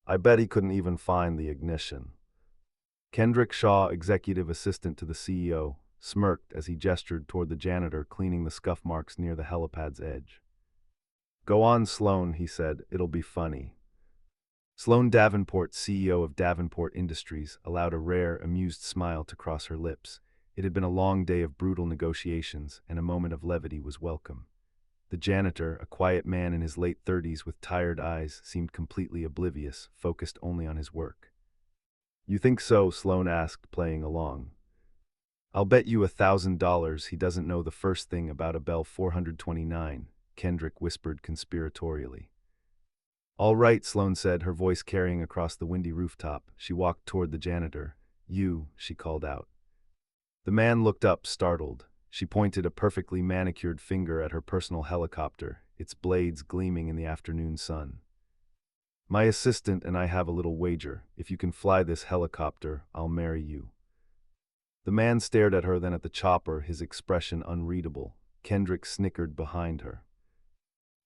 I bet he couldn't even find the ignition. Kendrick Shaw, executive assistant to the CEO, smirked as he gestured toward the janitor cleaning the scuff marks near the helipad's edge. Go on, Sloan, he said. It'll be funny. Sloan Davenport, CEO of Davenport Industries, allowed a rare, amused smile to cross her lips. It had been a long day of brutal negotiations, and a moment of levity was welcome. The janitor, a quiet man in his late 30s with tired eyes, seemed completely oblivious, focused only on his work. You think so? Sloan asked, playing along. I'll bet you $1,000 he doesn't know the first thing about a Bell 429, Kendrick whispered conspiratorially. All right, Sloan said, her voice carrying across the windy rooftop. She walked toward the janitor. You, she called out. The man looked up, startled. She pointed a perfectly manicured finger at her personal helicopter, its blades gleaming in the afternoon sun. My assistant and I have a little wager. If you can fly this helicopter, I'll marry you. The man stared at her, then at the chopper, his expression unreadable. Kendrick snickered behind her.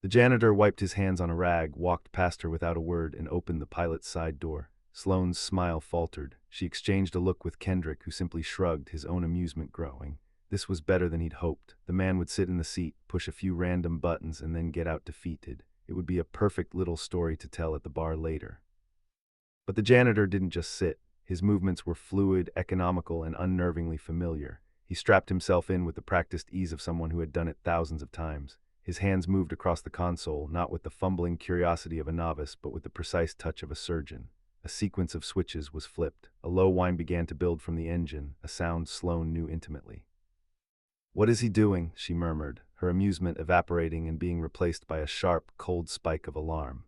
The janitor wiped his hands on a rag, walked past her without a word, and opened the pilot's side door. Sloane's smile faltered. She exchanged a look with Kendrick, who simply shrugged, his own amusement growing. This was better than he'd hoped. The man would sit in the seat, push a few random buttons, and then get out defeated. It would be a perfect little story to tell at the bar later. But the janitor didn't just sit. His movements were fluid, economical, and unnervingly familiar. He strapped himself in with the practiced ease of someone who had done it thousands of times. His hands moved across the console, not with the fumbling curiosity of a novice, but with the precise touch of a surgeon. A sequence of switches was flipped. A low whine began to build from the engine, a sound Sloane knew intimately. What is he doing? She murmured, her amusement evaporating and being replaced by a sharp, cold spike of alarm.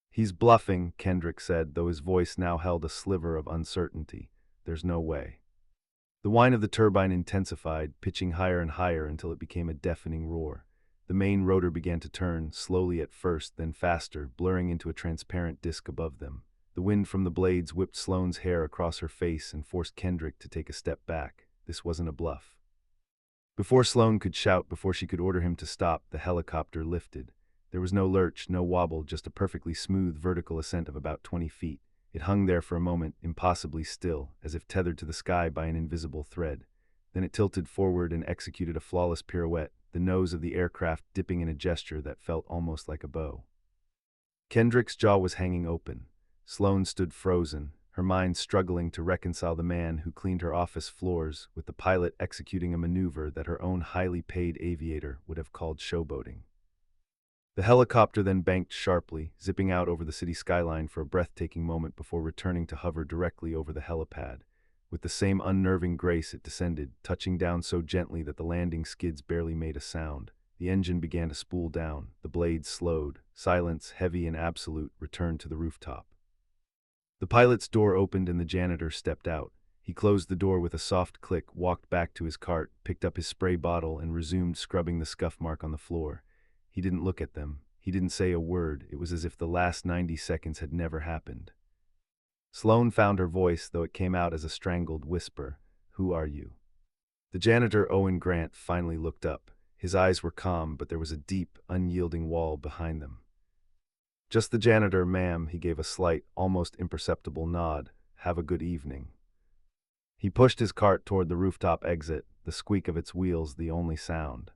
He's bluffing, Kendrick said, though his voice now held a sliver of uncertainty. There's no way. The whine of the turbine intensified, pitching higher and higher until it became a deafening roar. The main rotor began to turn, slowly at first, then faster, blurring into a transparent disk above them. The wind from the blades whipped Sloane's hair across her face and forced Kendrick to take a step back. This wasn't a bluff. Before Sloane could shout, before she could order him to stop, the helicopter lifted. There was no lurch, no wobble, just a perfectly smooth vertical ascent of about 20 feet. It hung there for a moment, impossibly still, as if tethered to the sky by an invisible thread. Then it tilted forward and executed a flawless pirouette, the nose of the aircraft dipping in a gesture that felt almost like a bow. Kendrick's jaw was hanging open. Sloane stood frozen, her mind struggling to reconcile the man who cleaned her office floors with the pilot executing a maneuver that her own highly paid aviator would have called showboating. The helicopter then banked sharply, zipping out over the city skyline for a breathtaking moment before returning to hover directly over the helipad. With the same unnerving grace it descended, touching down so gently that the landing skids barely made a sound. The engine began to spool down, the blades slowed. Silence, heavy and absolute, returned to the rooftop. The pilot's door opened and the janitor stepped out. He closed the door with a soft click, walked back to his cart, picked up his spray bottle, and resumed scrubbing the scuff mark on the floor. He didn't look at them. He didn't say a word. It was as if the last 90 seconds had never happened. Sloane found her voice, though it came out as a strangled whisper. Who are you? The janitor, Owen Grant, finally looked up. His eyes were calm, but there was a deep, unyielding wall behind them. Just the janitor, ma'am. He gave a slight, almost imperceptible nod. Have a good evening. He pushed his cart toward the rooftop exit, the squeak of its wheels the only sound.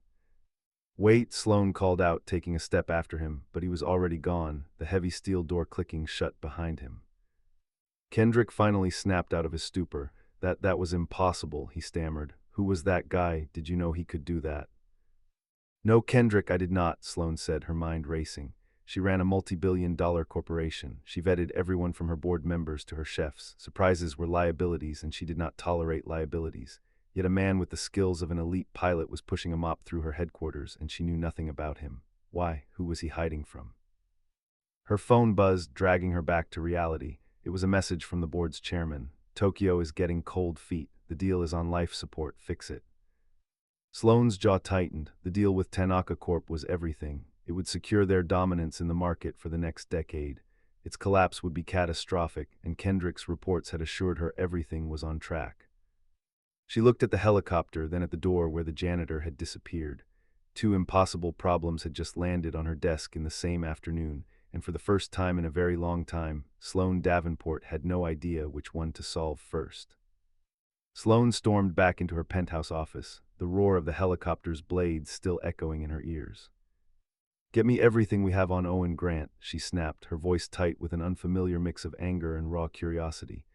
Wait, Sloane called out, taking a step after him, but he was already gone, the heavy steel door clicking shut behind him. Kendrick finally snapped out of his stupor. That was impossible, he stammered. Who was that guy? Did you know he could do that? No, Kendrick, I did not, Sloane said, her mind racing. She ran a multi-billion-dollar corporation. She vetted everyone from her board members to her chefs. Surprises were liabilities, and she did not tolerate liabilities. Yet a man with the skills of an elite pilot was pushing a mop through her headquarters, and she knew nothing about him. Why? Who was he hiding from? Her phone buzzed, dragging her back to reality. It was a message from the board's chairman. Tokyo is getting cold feet. The deal is on life support. Fix it. Sloane's jaw tightened. The deal with Tanaka Corp was everything. It would secure their dominance in the market for the next decade. Its collapse would be catastrophic, and Kendrick's reports had assured her everything was on track. She looked at the helicopter, then at the door where the janitor had disappeared. Two impossible problems had just landed on her desk in the same afternoon. and for the first time in a very long time, Sloane Davenport had no idea which one to solve first. Sloane stormed back into her penthouse office, the roar of the helicopter's blades still echoing in her ears. "Get me everything we have on Owen Grant," she snapped, her voice tight with an unfamiliar mix of anger and raw curiosity.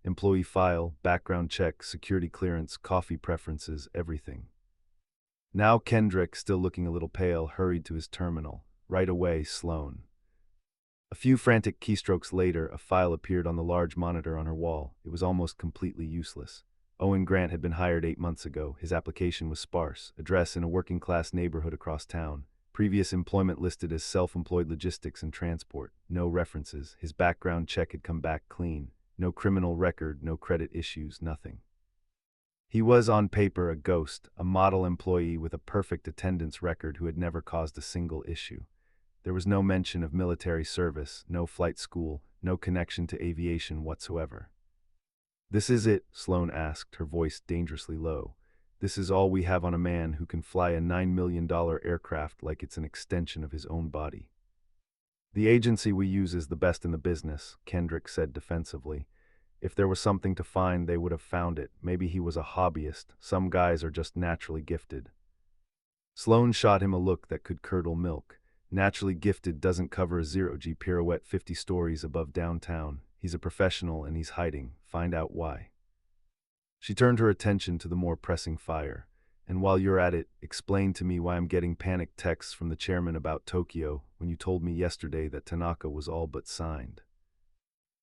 "Employee file, background check, security clearance, coffee preferences, everything." Now Kendrick, still looking a little pale, hurried to his terminal. "Right away, Sloane." A few frantic keystrokes later, a file appeared on the large monitor on her wall. It was almost completely useless. Owen Grant had been hired 8 months ago. His application was sparse. Address in a working-class neighborhood across town. Previous employment listed as self-employed logistics and transport. No references. His background check had come back clean. No criminal record, no credit issues, nothing. He was, on paper, a ghost, a model employee with a perfect attendance record who had never caused a single issue. There was no mention of military service, no flight school, no connection to aviation whatsoever. "This is it?" Sloane asked, her voice dangerously low. "This is all we have on a man who can fly a $9 million aircraft like it's an extension of his own body." "The agency we use is the best in the business," Kendrick said defensively. "If there was something to find, they would have found it. Maybe he was a hobbyist. Some guys are just naturally gifted." Sloane shot him a look that could curdle milk. "Naturally gifted doesn't cover a zero-G pirouette 50 stories above downtown. He's a professional and he's hiding. Find out why." She turned her attention to the more pressing fire. "And while you're at it, explain to me why I'm getting panicked texts from the chairman about Tokyo when you told me yesterday that Tanaka was all but signed."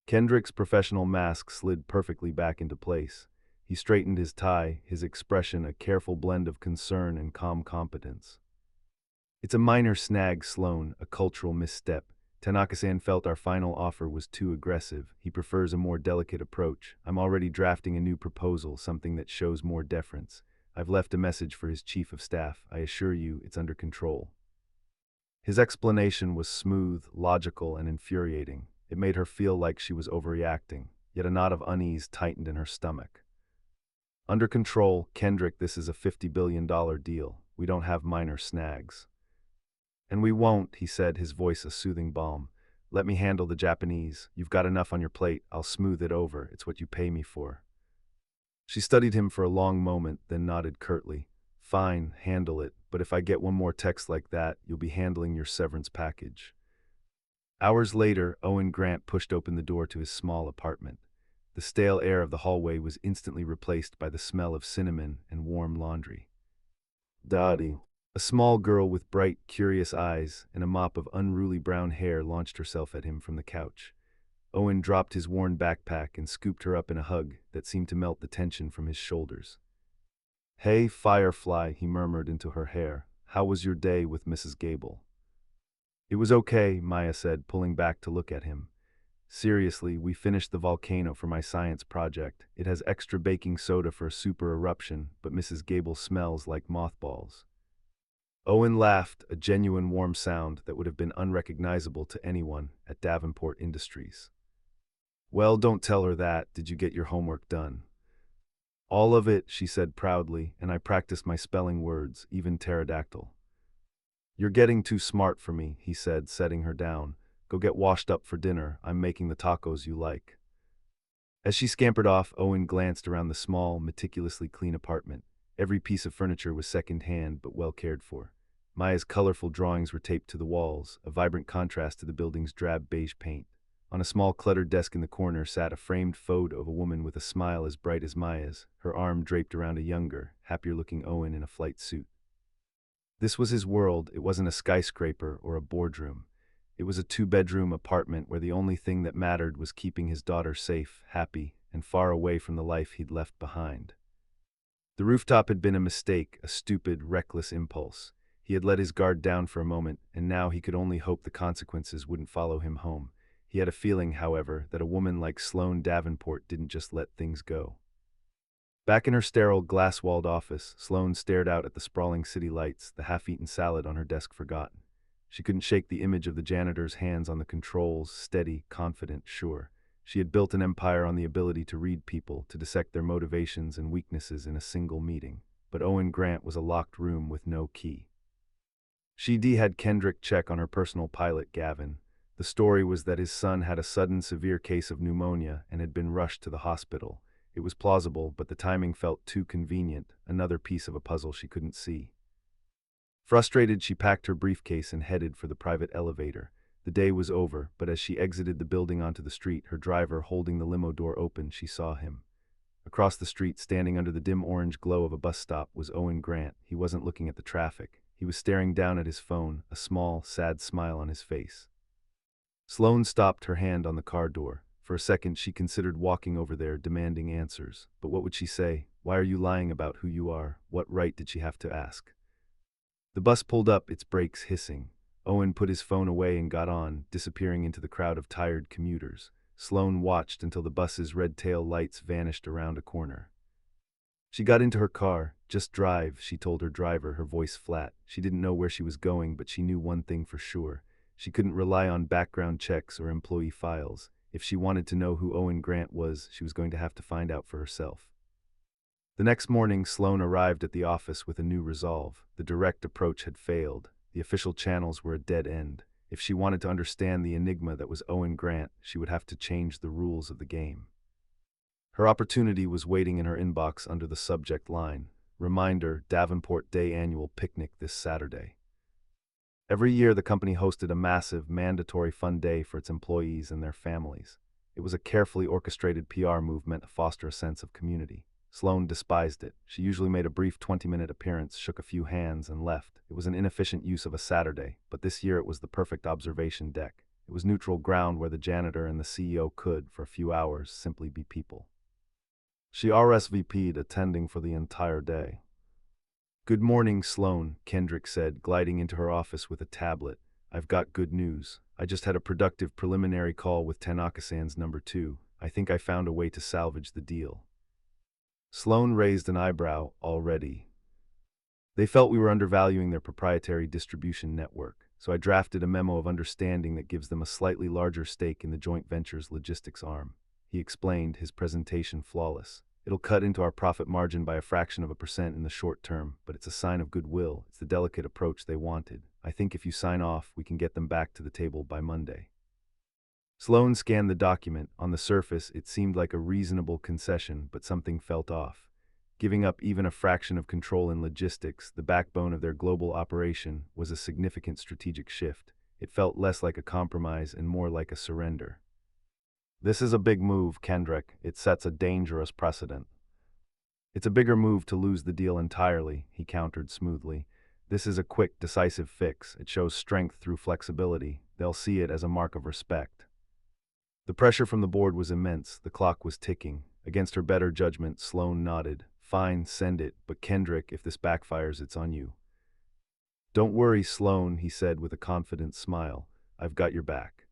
Kendrick's professional mask slid perfectly back into place. He straightened his tie, his expression a careful blend of concern and calm competence. "It's a minor snag, Sloane, a cultural misstep. Tanaka-san felt our final offer was too aggressive. He prefers a more delicate approach. I'm already drafting a new proposal, something that shows more deference. I've left a message for his chief of staff. I assure you, it's under control." His explanation was smooth, logical, and infuriating. It made her feel like she was overreacting, yet a knot of unease tightened in her stomach. "Under control, Kendrick, this is a $50 billion deal. We don't have minor snags." "And we won't," he said, his voice a soothing balm. "Let me handle the Japanese. You've got enough on your plate. I'll smooth it over. It's what you pay me for." She studied him for a long moment, then nodded curtly. "Fine, handle it, but if I get one more text like that, you'll be handling your severance package." Hours later, Owen Grant pushed open the door to his small apartment. The stale air of the hallway was instantly replaced by the smell of cinnamon and warm laundry. "Dottie." A small girl with bright, curious eyes and a mop of unruly brown hair launched herself at him from the couch. Owen dropped his worn backpack and scooped her up in a hug that seemed to melt the tension from his shoulders. "Hey, Firefly," he murmured into her hair. "How was your day with Mrs. Gable?" "It was okay," Maya said, pulling back to look at him. "Seriously, we finished the volcano for my science project. It has extra baking soda for a super eruption, but Mrs. Gable smells like mothballs." Owen laughed, a genuine warm sound that would have been unrecognizable to anyone at Davenport Industries. "Well, don't tell her that. Did you get your homework done?" "All of it," she said proudly, "and I practiced my spelling words, even pterodactyl." "You're getting too smart for me," he said, setting her down. "Go get washed up for dinner. I'm making the tacos you like." As she scampered off, Owen glanced around the small, meticulously clean apartment. Every piece of furniture was second-hand but well cared for. Maya's colorful drawings were taped to the walls, a vibrant contrast to the building's drab beige paint. On a small cluttered desk in the corner sat a framed photo of a woman with a smile as bright as Maya's, her arm draped around a younger, happier-looking Owen in a flight suit. This was his world. It wasn't a skyscraper or a boardroom. It was a 2-bedroom apartment where the only thing that mattered was keeping his daughter safe, happy, and far away from the life he'd left behind. The rooftop had been a mistake, a stupid, reckless impulse. He had let his guard down for a moment, and now he could only hope the consequences wouldn't follow him home. He had a feeling, however, that a woman like Sloane Davenport didn't just let things go. Back in her sterile, glass-walled office, Sloane stared out at the sprawling city lights, the half-eaten salad on her desk forgotten. She couldn't shake the image of the janitor's hands on the controls, steady, confident, sure. She had built an empire on the ability to read people, to dissect their motivations and weaknesses in a single meeting. But Owen Grant was a locked room with no key. She had Kendrick check on her personal pilot, Gavin. The story was that his son had a sudden severe case of pneumonia and had been rushed to the hospital. It was plausible, but the timing felt too convenient, another piece of a puzzle she couldn't see. Frustrated, she packed her briefcase and headed for the private elevator. The day was over, but as she exited the building onto the street, her driver holding the limo door open, she saw him. Across the street, standing under the dim orange glow of a bus stop, was Owen Grant. He wasn't looking at the traffic. He was staring down at his phone, a small, sad smile on his face. Sloane stopped, her hand on the car door. For a second, she considered walking over there, demanding answers. But what would she say? Why are you lying about who you are? What right did she have to ask? The bus pulled up, its brakes hissing. Owen put his phone away and got on, disappearing into the crowd of tired commuters. Sloane watched until the bus's red tail lights vanished around a corner. She got into her car. Just drive, she told her driver, her voice flat. She didn't know where she was going, but she knew one thing for sure. She couldn't rely on background checks or employee files. If she wanted to know who Owen Grant was, she was going to have to find out for herself. The next morning, Sloane arrived at the office with a new resolve. The direct approach had failed. The official channels were a dead end. If she wanted to understand the enigma that was Owen Grant, she would have to change the rules of the game. Her opportunity was waiting in her inbox under the subject line. Reminder, Davenport Day Annual Picnic this Saturday. Every year, the company hosted a massive, mandatory fun day for its employees and their families. It was a carefully orchestrated PR move meant to foster a sense of community. Sloane despised it. She usually made a brief 20-minute appearance, shook a few hands, and left. It was an inefficient use of a Saturday, but this year it was the perfect observation deck. It was neutral ground where the janitor and the CEO could, for a few hours, simply be people. She RSVP'd, attending for the entire day. "Good morning, Sloane," Kendrick said, gliding into her office with a tablet. "I've got good news. I just had a productive preliminary call with Tanaka-san's number 2. I think I found a way to salvage the deal." Sloane raised an eyebrow. "Already?" "They felt we were undervaluing their proprietary distribution network, so I drafted a memo of understanding that gives them a slightly larger stake in the joint venture's logistics arm." He explained, his presentation flawless. "It'll cut into our profit margin by a fraction of a percent in the short term, but it's a sign of goodwill. It's the delicate approach they wanted. I think if you sign off, we can get them back to the table by Monday." Sloane scanned the document. On the surface, it seemed like a reasonable concession, but something felt off. Giving up even a fraction of control in logistics, the backbone of their global operation, was a significant strategic shift. It felt less like a compromise and more like a surrender. "This is a big move, Kendrick. It sets a dangerous precedent." "It's a bigger move to lose the deal entirely," he countered smoothly. "This is a quick, decisive fix. It shows strength through flexibility. They'll see it as a mark of respect." The pressure from the board was immense. The clock was ticking. Against her better judgment, Sloane nodded. "Fine, send it, but Kendrick, if this backfires, it's on you." "Don't worry, Sloane," he said with a confident smile. "I've got your back."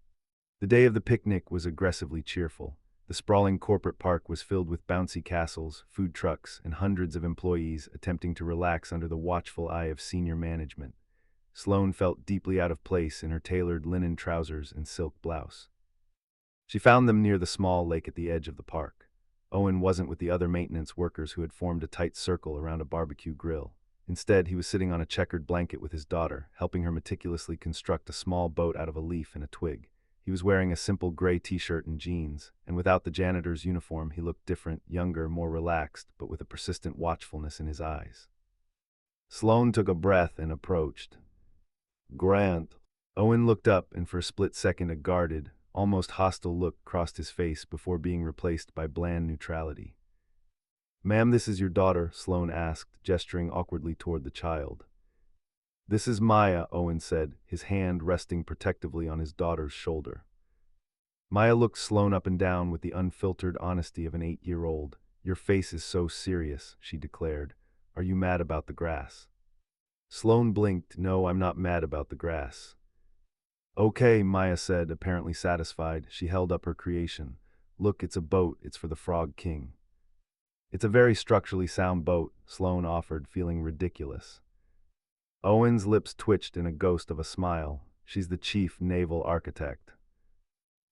The day of the picnic was aggressively cheerful. The sprawling corporate park was filled with bouncy castles, food trucks, and hundreds of employees attempting to relax under the watchful eye of senior management. Sloane felt deeply out of place in her tailored linen trousers and silk blouse. She found them near the small lake at the edge of the park. Owen wasn't with the other maintenance workers who had formed a tight circle around a barbecue grill. Instead, he was sitting on a checkered blanket with his daughter, helping her meticulously construct a small boat out of a leaf and a twig. He was wearing a simple gray t-shirt and jeans, and without the janitor's uniform, he looked different, younger, more relaxed, but with a persistent watchfulness in his eyes. Sloane took a breath and approached. "Grant." Owen looked up, and for a split second a guarded, almost hostile look crossed his face before being replaced by bland neutrality. "Ma'am, this is your daughter?" Sloane asked, gesturing awkwardly toward the child. "This is Maya," Owen said, his hand resting protectively on his daughter's shoulder. Maya looked Sloane up and down with the unfiltered honesty of an 8-year-old. "Your face is so serious," she declared. "Are you mad about the grass?" Sloane blinked. "No, I'm not mad about the grass." "Okay," Maya said, apparently satisfied. She held up her creation. "Look, it's a boat. It's for the Frog King." "It's a very structurally sound boat," Sloane offered, feeling ridiculous. Owen's lips twitched in a ghost of a smile. "She's the chief naval architect."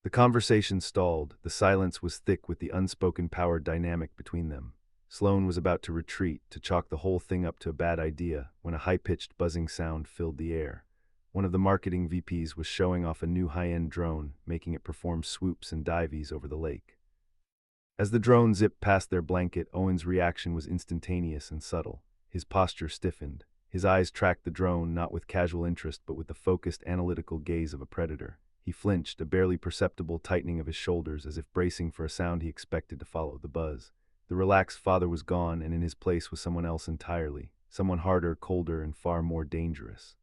The conversation stalled. The silence was thick with the unspoken power dynamic between them. Sloane was about to retreat, to chalk the whole thing up to a bad idea, when a high-pitched buzzing sound filled the air. One of the marketing VPs was showing off a new high-end drone, making it perform swoops and dives over the lake. As the drone zipped past their blanket, Owen's reaction was instantaneous and subtle. His posture stiffened. His eyes tracked the drone not with casual interest but with the focused, analytical gaze of a predator. He flinched, a barely perceptible tightening of his shoulders as if bracing for a sound he expected to follow the buzz. The relaxed father was gone, and in his place was someone else entirely, someone harder, colder, and far more dangerous.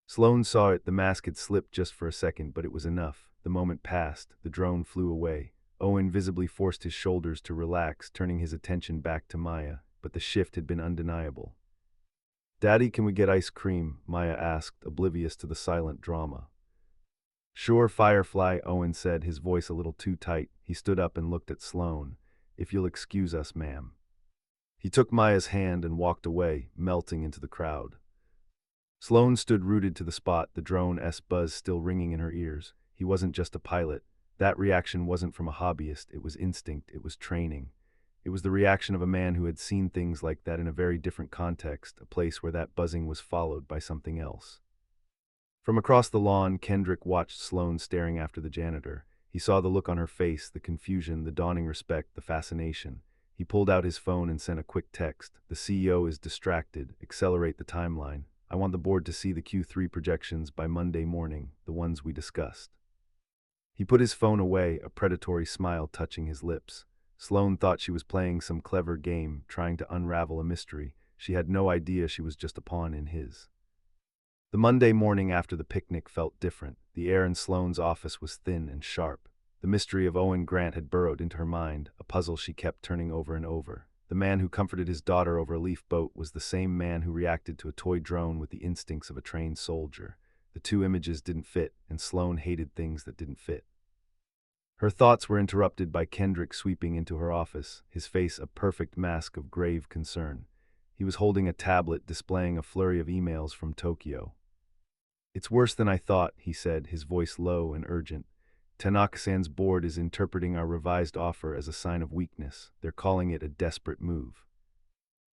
Sloane saw it. The mask had slipped just for a second, but it was enough. The moment passed. The drone flew away. Owen visibly forced his shoulders to relax, turning his attention back to Maya, but the shift had been undeniable. "Daddy, can we get ice cream?" Maya asked, oblivious to the silent drama. "Sure, Firefly," Owen said, his voice a little too tight. He stood up and looked at Sloane. "If you'll excuse us, ma'am." He took Maya's hand and walked away, melting into the crowd. Sloane stood rooted to the spot, the drone's buzz still ringing in her ears. He wasn't just a pilot. That reaction wasn't from a hobbyist. It was instinct. It was training. It was the reaction of a man who had seen things like that in a very different context, a place where that buzzing was followed by something else. From across the lawn, Kendrick watched Sloane staring after the janitor. He saw the look on her face, the confusion, the dawning respect, the fascination. He pulled out his phone and sent a quick text. "The CEO is distracted. Accelerate the timeline. I want the board to see the Q3 projections by Monday morning, the ones we discussed." He put his phone away, a predatory smile touching his lips. Sloane thought she was playing some clever game, trying to unravel a mystery. She had no idea she was just a pawn in his. The Monday morning after the picnic felt different. The air in Sloane's office was thin and sharp. The mystery of Owen Grant had burrowed into her mind, a puzzle she kept turning over and over. The man who comforted his daughter over a leaf boat was the same man who reacted to a toy drone with the instincts of a trained soldier. The two images didn't fit, and Sloane hated things that didn't fit. Her thoughts were interrupted by Kendrick sweeping into her office, his face a perfect mask of grave concern. He was holding a tablet displaying a flurry of emails from Tokyo. "It's worse than I thought," he said, his voice low and urgent. "Tanaka-san's board is interpreting our revised offer as a sign of weakness. They're calling it a desperate move."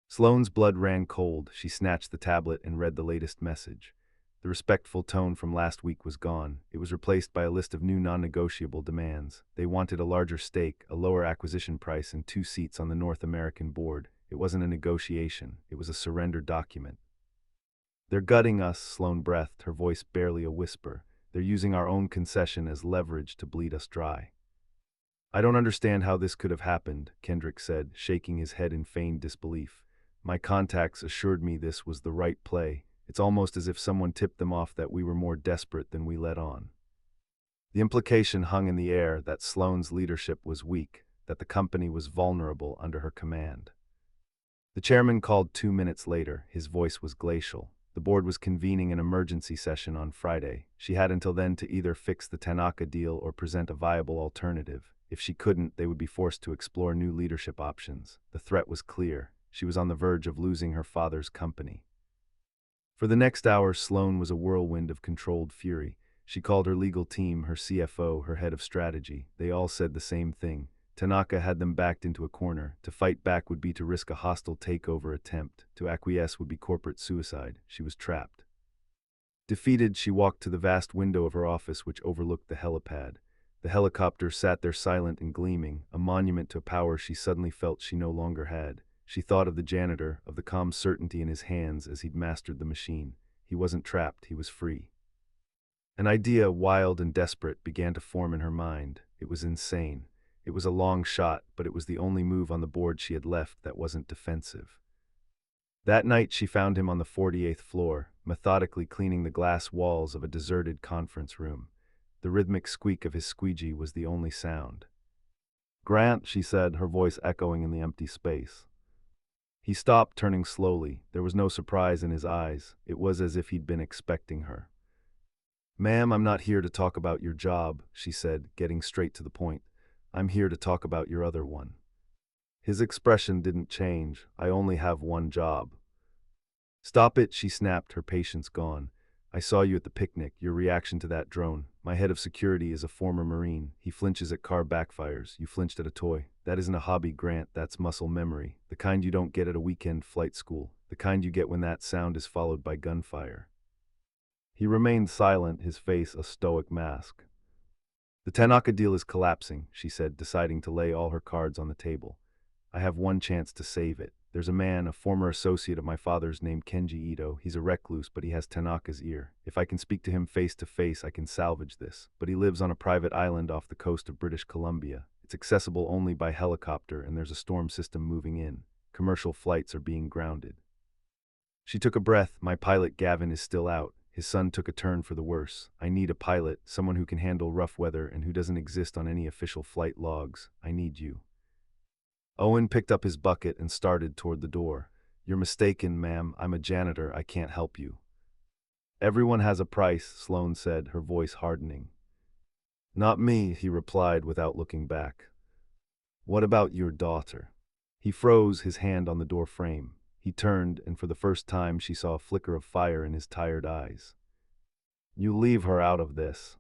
Sloane's blood ran cold. She snatched the tablet and read the latest message. The respectful tone from last week was gone. It was replaced by a list of new non-negotiable demands. They wanted a larger stake, a lower acquisition price, and 2 seats on the North American board. It wasn't a negotiation. It was a surrender document. "They're gutting us," Sloane breathed, her voice barely a whisper. "They're using our own concession as leverage to bleed us dry." "I don't understand how this could have happened," Kendrick said, shaking his head in feigned disbelief. "My contacts assured me this was the right play. It's almost as if someone tipped them off that we were more desperate than we let on." The implication hung in the air that Sloane's leadership was weak, that the company was vulnerable under her command. The chairman called 2 minutes later. His voice was glacial. The board was convening an emergency session on Friday. She had until then to either fix the Tanaka deal or present a viable alternative. If she couldn't, they would be forced to explore new leadership options. The threat was clear. She was on the verge of losing her father's company. For the next hour, Sloane was a whirlwind of controlled fury. She called her legal team, her CFO, her head of strategy. They all said the same thing. Tanaka had them backed into a corner. To fight back would be to risk a hostile takeover attempt. To acquiesce would be corporate suicide. She was trapped. Defeated, she walked to the vast window of her office which overlooked the helipad. The helicopter sat there silent and gleaming, a monument to a power she suddenly felt she no longer had. She thought of the janitor, of the calm certainty in his hands as he'd mastered the machine. He wasn't trapped, he was free. An idea, wild and desperate, began to form in her mind. It was insane. It was a long shot, but it was the only move on the board she had left that wasn't defensive. That night she found him on the 48th floor, methodically cleaning the glass walls of a deserted conference room. The rhythmic squeak of his squeegee was the only sound. "Grant," she said, her voice echoing in the empty space. He stopped, turning slowly. There was no surprise in his eyes. It was as if he'd been expecting her. "Ma'am, I'm not here to talk about your job," she said, getting straight to the point. "I'm here to talk about your other one." His expression didn't change. "I only have one job." "Stop it," she snapped, her patience gone. "I saw you at the picnic, your reaction to that drone. My head of security is a former Marine. He flinches at car backfires. You flinched at a toy. That isn't a hobby, Grant, that's muscle memory. The kind you don't get at a weekend flight school. The kind you get when that sound is followed by gunfire." He remained silent, his face a stoic mask. "The Tanaka deal is collapsing," she said, deciding to lay all her cards on the table. "I have one chance to save it. There's a man, a former associate of my father's named Kenji Ito. He's a recluse, but he has Tanaka's ear. If I can speak to him face to face, I can salvage this. But he lives on a private island off the coast of British Columbia. It's accessible only by helicopter, and there's a storm system moving in. Commercial flights are being grounded." She took a breath. "My pilot Gavin is still out. His son took a turn for the worse. I need a pilot, someone who can handle rough weather and who doesn't exist on any official flight logs. I need you." Owen picked up his bucket and started toward the door. "You're mistaken, ma'am. I'm a janitor. I can't help you." "Everyone has a price," Sloane said, her voice hardening. "Not me," he replied without looking back. "What about your daughter?" He froze, his hand on the door frame. He turned, and for the first time she saw a flicker of fire in his tired eyes. "You leave her out of this."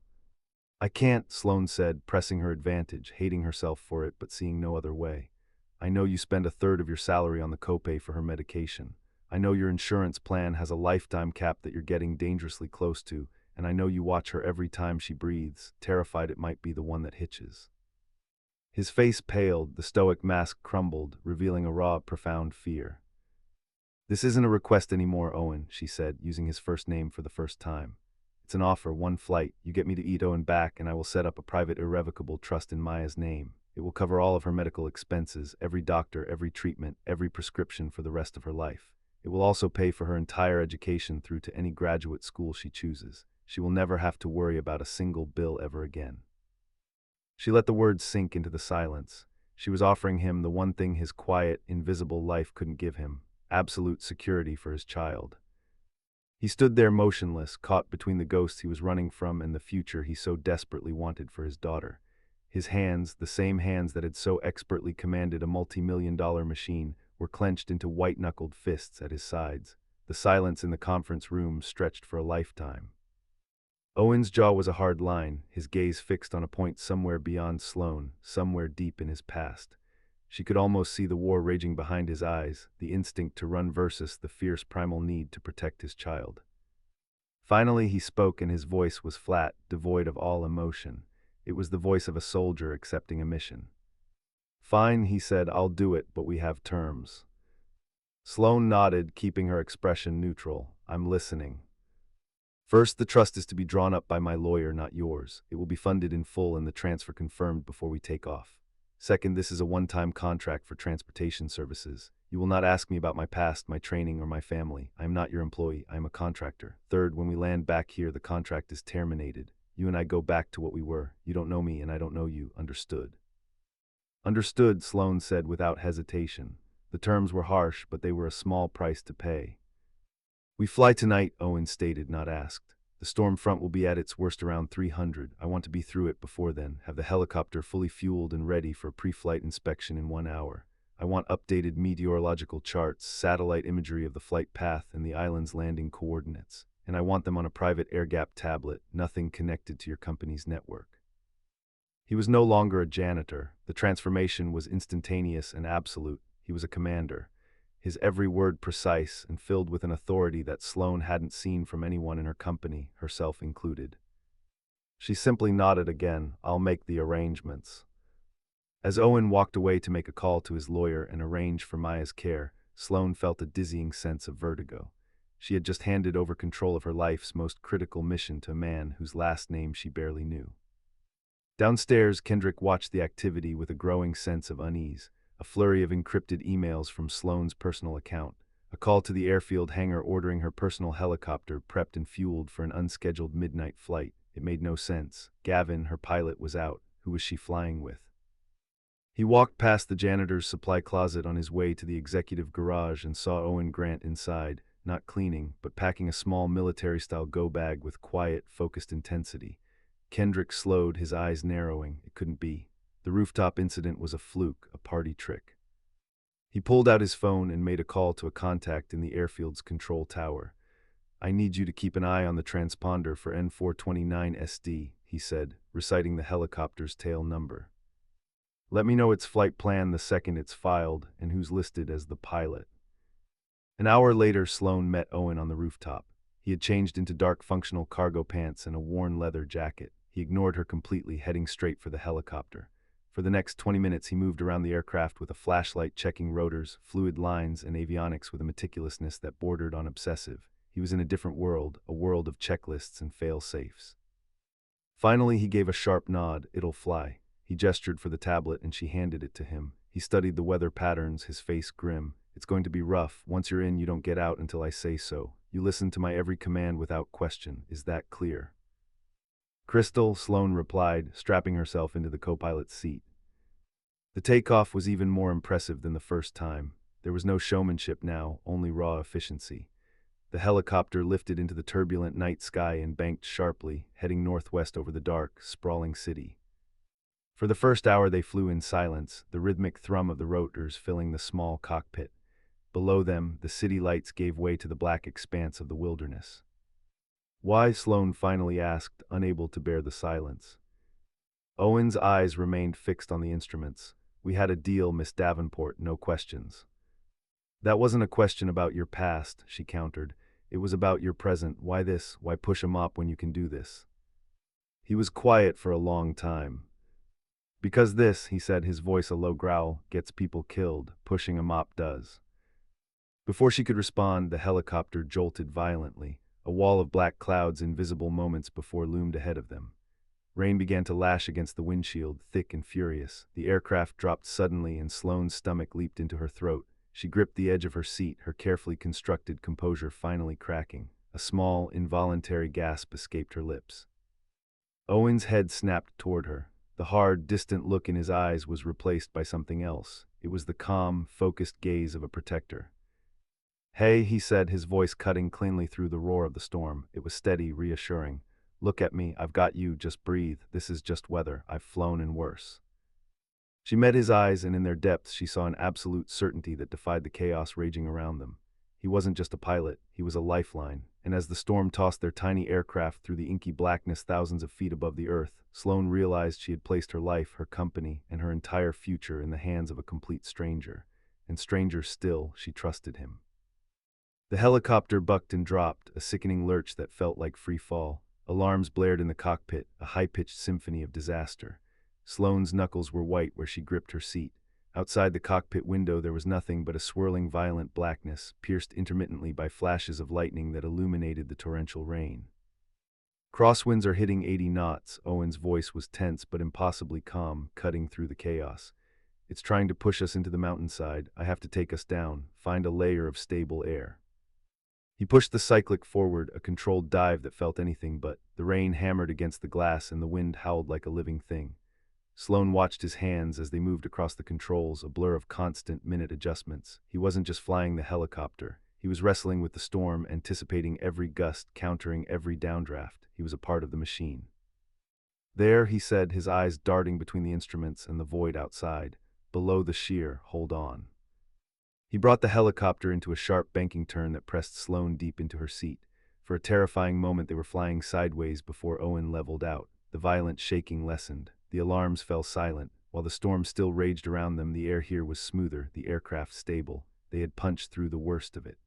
"I can't," Sloane said, pressing her advantage, hating herself for it but seeing no other way. "I know you spend a third of your salary on the copay for her medication. I know your insurance plan has a lifetime cap that you're getting dangerously close to, and I know you watch her every time she breathes, terrified it might be the one that hitches." His face paled, the stoic mask crumbled, revealing a raw, profound fear. "This isn't a request anymore, Owen," she said, using his first name for the first time. "It's an offer, one flight. You get me to Ito and back, and I will set up a private irrevocable trust in Maya's name. It will cover all of her medical expenses, every doctor, every treatment, every prescription for the rest of her life. It will also pay for her entire education through to any graduate school she chooses. She will never have to worry about a single bill ever again." She let the words sink into the silence. She was offering him the one thing his quiet, invisible life couldn't give him: absolute security for his child. He stood there motionless, caught between the ghosts he was running from and the future he so desperately wanted for his daughter. His hands, the same hands that had so expertly commanded a multi-million-dollar machine, were clenched into white-knuckled fists at his sides. The silence in the conference room stretched for a lifetime. Owen's jaw was a hard line, his gaze fixed on a point somewhere beyond Sloane, somewhere deep in his past. She could almost see the war raging behind his eyes, the instinct to run versus the fierce primal need to protect his child. Finally he spoke, and his voice was flat, devoid of all emotion. It was the voice of a soldier accepting a mission. "Fine," he said, "I'll do it, but we have terms." Sloane nodded, keeping her expression neutral. "I'm listening." "First, the trust is to be drawn up by my lawyer, not yours. It will be funded in full and the transfer confirmed before we take off. Second, this is a one-time contract for transportation services. You will not ask me about my past, my training, or my family. I am not your employee. I am a contractor. Third, when we land back here, the contract is terminated. You and I go back to what we were. You don't know me and I don't know you. Understood?" "Understood," Sloane said without hesitation. The terms were harsh, but they were a small price to pay. "We fly tonight," Owen stated, not asked. "The storm front will be at its worst around 300. I want to be through it before then, have the helicopter fully fueled and ready for pre-flight inspection in 1 hour. I want updated meteorological charts, satellite imagery of the flight path and the island's landing coordinates. And I want them on a private air-gapped tablet, nothing connected to your company's network." He was no longer a janitor. The transformation was instantaneous and absolute. He was a commander, his every word precise and filled with an authority that Sloane hadn't seen from anyone in her company, herself included. She simply nodded again. "I'll make the arrangements." As Owen walked away to make a call to his lawyer and arrange for Maya's care, Sloane felt a dizzying sense of vertigo. She had just handed over control of her life's most critical mission to a man whose last name she barely knew. Downstairs, Kendrick watched the activity with a growing sense of unease. A flurry of encrypted emails from Sloane's personal account. A call to the airfield hangar ordering her personal helicopter prepped and fueled for an unscheduled midnight flight. It made no sense. Gavin, her pilot, was out. Who was she flying with? He walked past the janitor's supply closet on his way to the executive garage and saw Owen Grant inside, not cleaning, but packing a small military-style go-bag with quiet, focused intensity. Kendrick slowed, his eyes narrowing. It couldn't be. The rooftop incident was a fluke, a party trick. He pulled out his phone and made a call to a contact in the airfield's control tower. "I need you to keep an eye on the transponder for N429SD, he said, reciting the helicopter's tail number. "Let me know its flight plan the second it's filed and who's listed as the pilot." An hour later, Sloane met Owen on the rooftop. He had changed into dark functional cargo pants and a worn leather jacket. He ignored her completely, heading straight for the helicopter. For the next 20 minutes, he moved around the aircraft with a flashlight, checking rotors, fluid lines, and avionics with a meticulousness that bordered on obsessive. He was in a different world, a world of checklists and fail-safes. Finally, he gave a sharp nod. "It'll fly." He gestured for the tablet and she handed it to him. He studied the weather patterns, his face grim. "It's going to be rough. Once you're in, you don't get out until I say so. You listen to my every command without question. Is that clear?" "Crystal," Sloane replied, strapping herself into the co-pilot's seat. The takeoff was even more impressive than the first time. There was no showmanship now, only raw efficiency. The helicopter lifted into the turbulent night sky and banked sharply, heading northwest over the dark, sprawling city. For the first hour they flew in silence, the rhythmic thrum of the rotors filling the small cockpit. Below them, the city lights gave way to the black expanse of the wilderness. "Why?" Sloane finally asked, unable to bear the silence. Owen's eyes remained fixed on the instruments. "We had a deal, Miss Davenport, no questions." "That wasn't a question about your past," she countered. "It was about your present. Why this? Why push a mop when you can do this?" He was quiet for a long time. "Because this," he said, his voice a low growl, "gets people killed. Pushing a mop does." Before she could respond, the helicopter jolted violently. A wall of black clouds invisible moments before loomed ahead of them. Rain began to lash against the windshield, thick and furious. The aircraft dropped suddenly and Sloane's stomach leaped into her throat. She gripped the edge of her seat, her carefully constructed composure finally cracking. A small, involuntary gasp escaped her lips. Owen's head snapped toward her. The hard, distant look in his eyes was replaced by something else. It was the calm, focused gaze of a protector. "Hey," he said, his voice cutting cleanly through the roar of the storm. It was steady, reassuring. "Look at me. I've got you. Just breathe. This is just weather. I've flown in worse." She met his eyes, and in their depths she saw an absolute certainty that defied the chaos raging around them. He wasn't just a pilot, he was a lifeline, and as the storm tossed their tiny aircraft through the inky blackness thousands of feet above the earth, Sloane realized she had placed her life, her company, and her entire future in the hands of a complete stranger. And stranger still, she trusted him. The helicopter bucked and dropped, a sickening lurch that felt like free fall. Alarms blared in the cockpit, a high-pitched symphony of disaster. Sloane's knuckles were white where she gripped her seat. Outside the cockpit window there was nothing but a swirling violent blackness, pierced intermittently by flashes of lightning that illuminated the torrential rain. "Crosswinds are hitting 80 knots, Owen's voice was tense but impossibly calm, cutting through the chaos. "It's trying to push us into the mountainside. I have to take us down, find a layer of stable air." He pushed the cyclic forward, a controlled dive that felt anything but. The rain hammered against the glass and the wind howled like a living thing. Sloane watched his hands as they moved across the controls, a blur of constant minute adjustments. He wasn't just flying the helicopter. He was wrestling with the storm, anticipating every gust, countering every downdraft. He was a part of the machine. "There," he said, his eyes darting between the instruments and the void outside. "Below the sheer, hold on." He brought the helicopter into a sharp banking turn that pressed Sloane deep into her seat. For a terrifying moment they were flying sideways before Owen leveled out. The violent shaking lessened. The alarms fell silent. While the storm still raged around them, the air here was smoother, the aircraft stable. They had punched through the worst of it.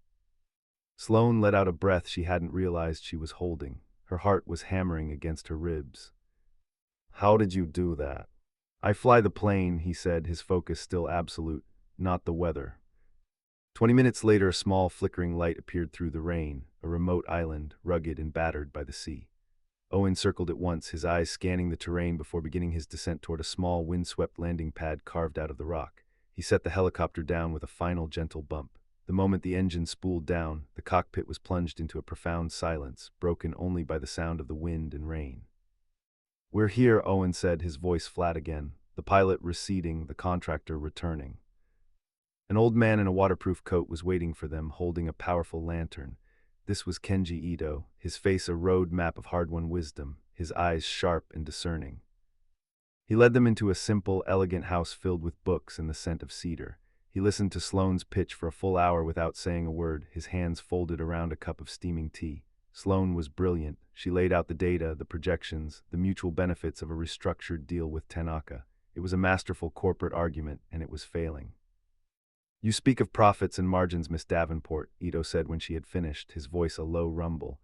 Sloane let out a breath she hadn't realized she was holding. Her heart was hammering against her ribs. "How did you do that?" "I fly the plane," he said, his focus still absolute, "not the weather." 20 minutes later, a small flickering light appeared through the rain, a remote island, rugged and battered by the sea. Owen circled it once, his eyes scanning the terrain before beginning his descent toward a small, windswept landing pad carved out of the rock. He set the helicopter down with a final gentle bump. The moment the engine spooled down, the cockpit was plunged into a profound silence, broken only by the sound of the wind and rain. "We're here," Owen said, his voice flat again, the pilot receding, the contractor returning. An old man in a waterproof coat was waiting for them, holding a powerful lantern. This was Kenji Ito, his face a road map of hard-won wisdom, his eyes sharp and discerning. He led them into a simple, elegant house filled with books and the scent of cedar. He listened to Sloane's pitch for a full hour without saying a word, his hands folded around a cup of steaming tea. Sloane was brilliant. She laid out the data, the projections, the mutual benefits of a restructured deal with Tanaka. It was a masterful corporate argument, and it was failing. "You speak of profits and margins, Miss Davenport," Ito said when she had finished, his voice a low rumble.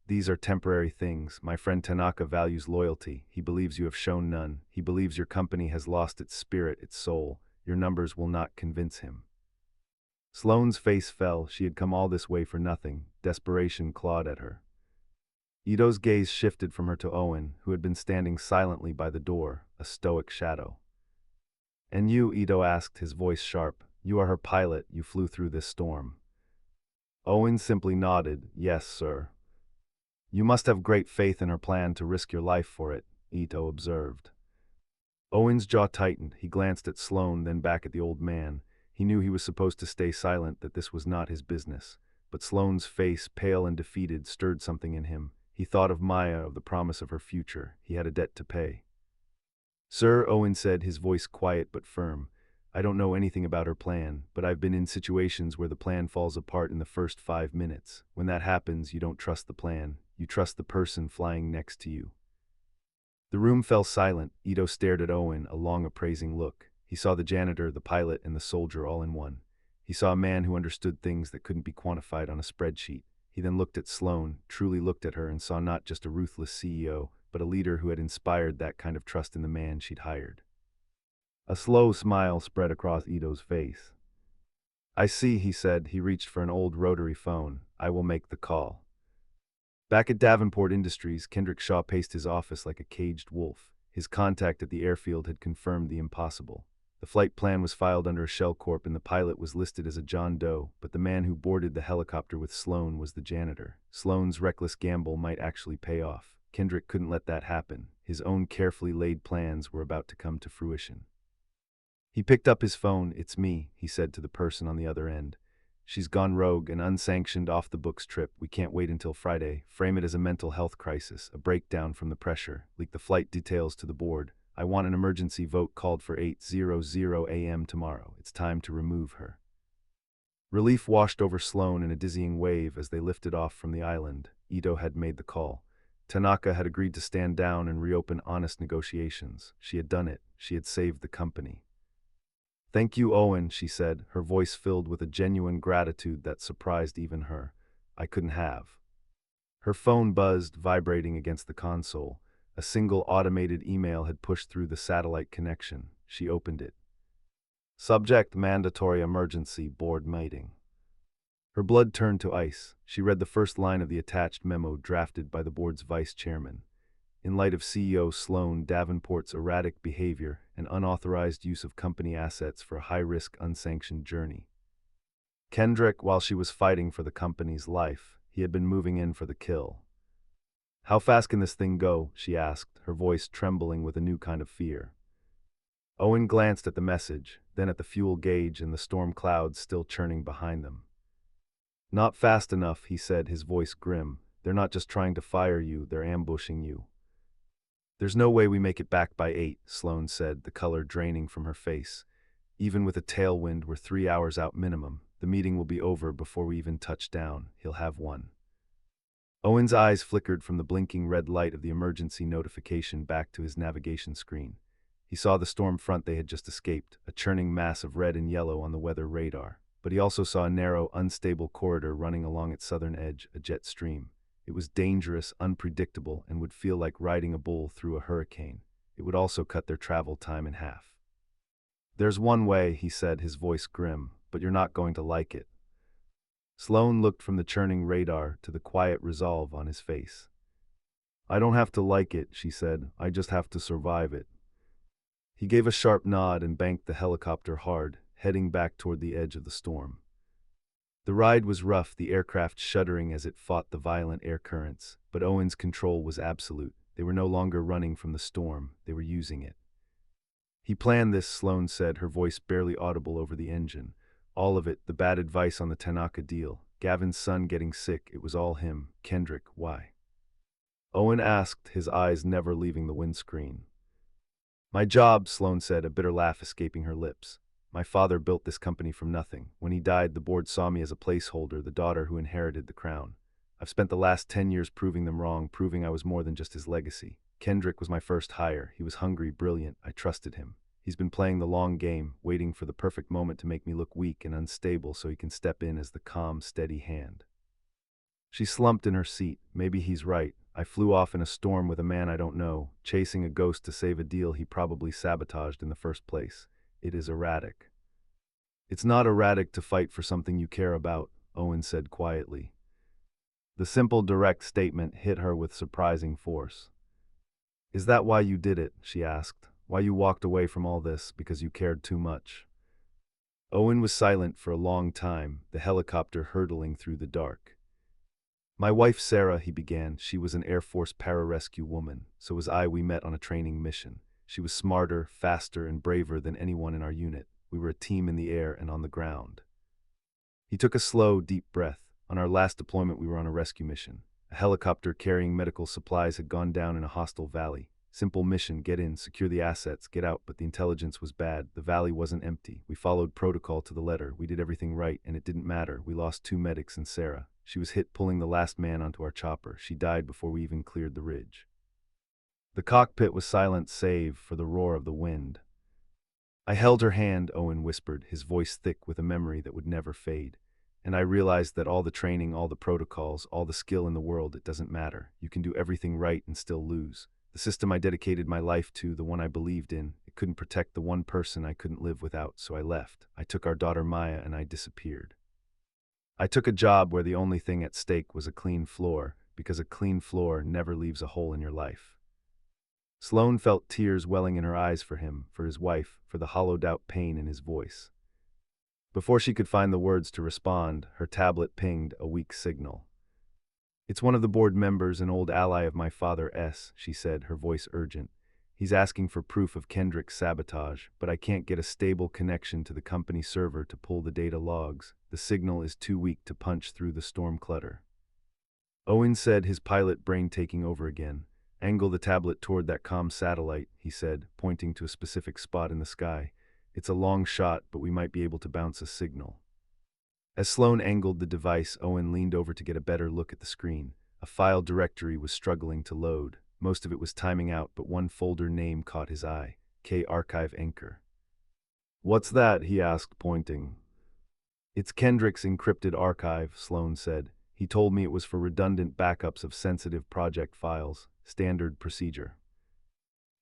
These are temporary things. My friend Tanaka values loyalty. He believes you have shown none. He believes your company has lost its spirit, its soul. Your numbers will not convince him. Sloane's face fell. She had come all this way for nothing. Desperation clawed at her. Ito's gaze shifted from her to Owen, who had been standing silently by the door, a stoic shadow. "And you," Ito asked, his voice sharp, "you are her pilot, you flew through this storm." Owen simply nodded, "Yes, sir." "You must have great faith in her plan to risk your life for it," Ito observed. Owen's jaw tightened. He glanced at Sloane, then back at the old man. He knew he was supposed to stay silent, that this was not his business. But Sloane's face, pale and defeated, stirred something in him. He thought of Maya, of the promise of her future. He had a debt to pay. "Sir," Owen said, his voice quiet but firm, "I don't know anything about her plan, but I've been in situations where the plan falls apart in the first 5 minutes. When that happens, you don't trust the plan. You trust the person flying next to you." The room fell silent. Ito stared at Owen, a long appraising look. He saw the janitor, the pilot, and the soldier all in one. He saw a man who understood things that couldn't be quantified on a spreadsheet. He then looked at Sloane, truly looked at her, and saw not just a ruthless CEO, but a leader who had inspired that kind of trust in the man she'd hired. A slow smile spread across Ito's face. "I see," he said. He reached for an old rotary phone. "I will make the call." Back at Davenport Industries, Kendrick Shaw paced his office like a caged wolf. His contact at the airfield had confirmed the impossible. The flight plan was filed under a shell corp and the pilot was listed as a John Doe, but the man who boarded the helicopter with Sloane was the janitor. Sloane's reckless gamble might actually pay off. Kendrick couldn't let that happen. His own carefully laid plans were about to come to fruition. He picked up his phone. "It's me," he said to the person on the other end. "She's gone rogue, an unsanctioned, off-the-books trip. We can't wait until Friday. Frame it as a mental health crisis, a breakdown from the pressure. Leak the flight details to the board. I want an emergency vote called for 8:00 a.m. tomorrow. It's time to remove her." Relief washed over Sloane in a dizzying wave as they lifted off from the island. Ito had made the call. Tanaka had agreed to stand down and reopen honest negotiations. She had done it. She had saved the company. "Thank you, Owen," she said, her voice filled with a genuine gratitude that surprised even her. "I couldn't have." Her phone buzzed, vibrating against the console. A single automated email had pushed through the satellite connection. She opened it. "Subject: mandatory emergency board meeting." Her blood turned to ice. She read the first line of the attached memo drafted by the board's vice chairman. "In light of CEO Sloane Davenport's erratic behavior and unauthorized use of company assets for a high-risk, unsanctioned journey." Kendrick, while she was fighting for the company's life, he had been moving in for the kill. "How fast can this thing go?" she asked, her voice trembling with a new kind of fear. Owen glanced at the message, then at the fuel gauge and the storm clouds still churning behind them. "Not fast enough," he said, his voice grim. "They're not just trying to fire you, they're ambushing you." "There's no way we make it back by 8, Sloane said, the color draining from her face. "Even with a tailwind, we're 3 hours out minimum. The meeting will be over before we even touch down. He'll have one." Owen's eyes flickered from the blinking red light of the emergency notification back to his navigation screen. He saw the storm front they had just escaped, a churning mass of red and yellow on the weather radar. But he also saw a narrow, unstable corridor running along its southern edge, a jet stream. It was dangerous, unpredictable, and would feel like riding a bull through a hurricane. It would also cut their travel time in half. "There's one way," he said, his voice grim, "but you're not going to like it." Sloane looked from the churning radar to the quiet resolve on his face. "I don't have to like it," she said. "I just have to survive it." He gave a sharp nod and banked the helicopter hard, heading back toward the edge of the storm. The ride was rough, the aircraft shuddering as it fought the violent air currents, but Owen's control was absolute. They were no longer running from the storm, they were using it. "He planned this," Sloane said, her voice barely audible over the engine. "All of it, the bad advice on the Tanaka deal, Gavin's son getting sick, it was all him." "Kendrick, why?" Owen asked, his eyes never leaving the windscreen. "My job," Sloane said, a bitter laugh escaping her lips. "My father built this company from nothing. When he died, the board saw me as a placeholder, the daughter who inherited the crown. I've spent the last 10 years proving them wrong, proving I was more than just his legacy. Kendrick was my first hire. He was hungry, brilliant. I trusted him. He's been playing the long game, waiting for the perfect moment to make me look weak and unstable so he can step in as the calm, steady hand." She slumped in her seat. Maybe he's right. I flew off in a storm with a man I don't know, chasing a ghost to save a deal he probably sabotaged in the first place. It is erratic. It's not erratic to fight for something you care about, Owen said quietly. The simple, direct statement hit her with surprising force. Is that why you did it? She asked. Why you walked away from all this, because you cared too much? Owen was silent for a long time, the helicopter hurtling through the dark. My wife Sarah, he began, she was an Air Force pararescue woman, so was I. We met on a training mission. She was smarter, faster, and braver than anyone in our unit. We were a team in the air and on the ground. He took a slow, deep breath. On our last deployment, we were on a rescue mission. A helicopter carrying medical supplies had gone down in a hostile valley. Simple mission, get in, secure the assets, get out, but the intelligence was bad. The valley wasn't empty. We followed protocol to the letter. We did everything right, and it didn't matter. We lost 2 medics and Sarah. She was hit pulling the last man onto our chopper. She died before we even cleared the ridge. The cockpit was silent save for the roar of the wind. I held her hand, Owen whispered, his voice thick with a memory that would never fade. And I realized that all the training, all the protocols, all the skill in the world, it doesn't matter. You can do everything right and still lose. The system I dedicated my life to, the one I believed in, it couldn't protect the one person I couldn't live without, so I left. I took our daughter Maya and I disappeared. I took a job where the only thing at stake was a clean floor, because a clean floor never leaves a hole in your life. Sloane felt tears welling in her eyes for him, for his wife, for the hollowed-out pain in his voice. Before she could find the words to respond, her tablet pinged a weak signal. It's one of the board members, an old ally of my father S., she said, her voice urgent. He's asking for proof of Kendrick's sabotage, but I can't get a stable connection to the company server to pull the data logs. The signal is too weak to punch through the storm clutter. Owen said, his pilot brain taking over again. Angle the tablet toward that comm satellite, he said, pointing to a specific spot in the sky. It's a long shot, but we might be able to bounce a signal. As Sloane angled the device, Owen leaned over to get a better look at the screen. A file directory was struggling to load. Most of it was timing out, but one folder name caught his eye. K Archive Anchor. What's that? He asked, pointing. It's Kendrick's encrypted archive, Sloane said. He told me it was for redundant backups of sensitive project files. Standard procedure.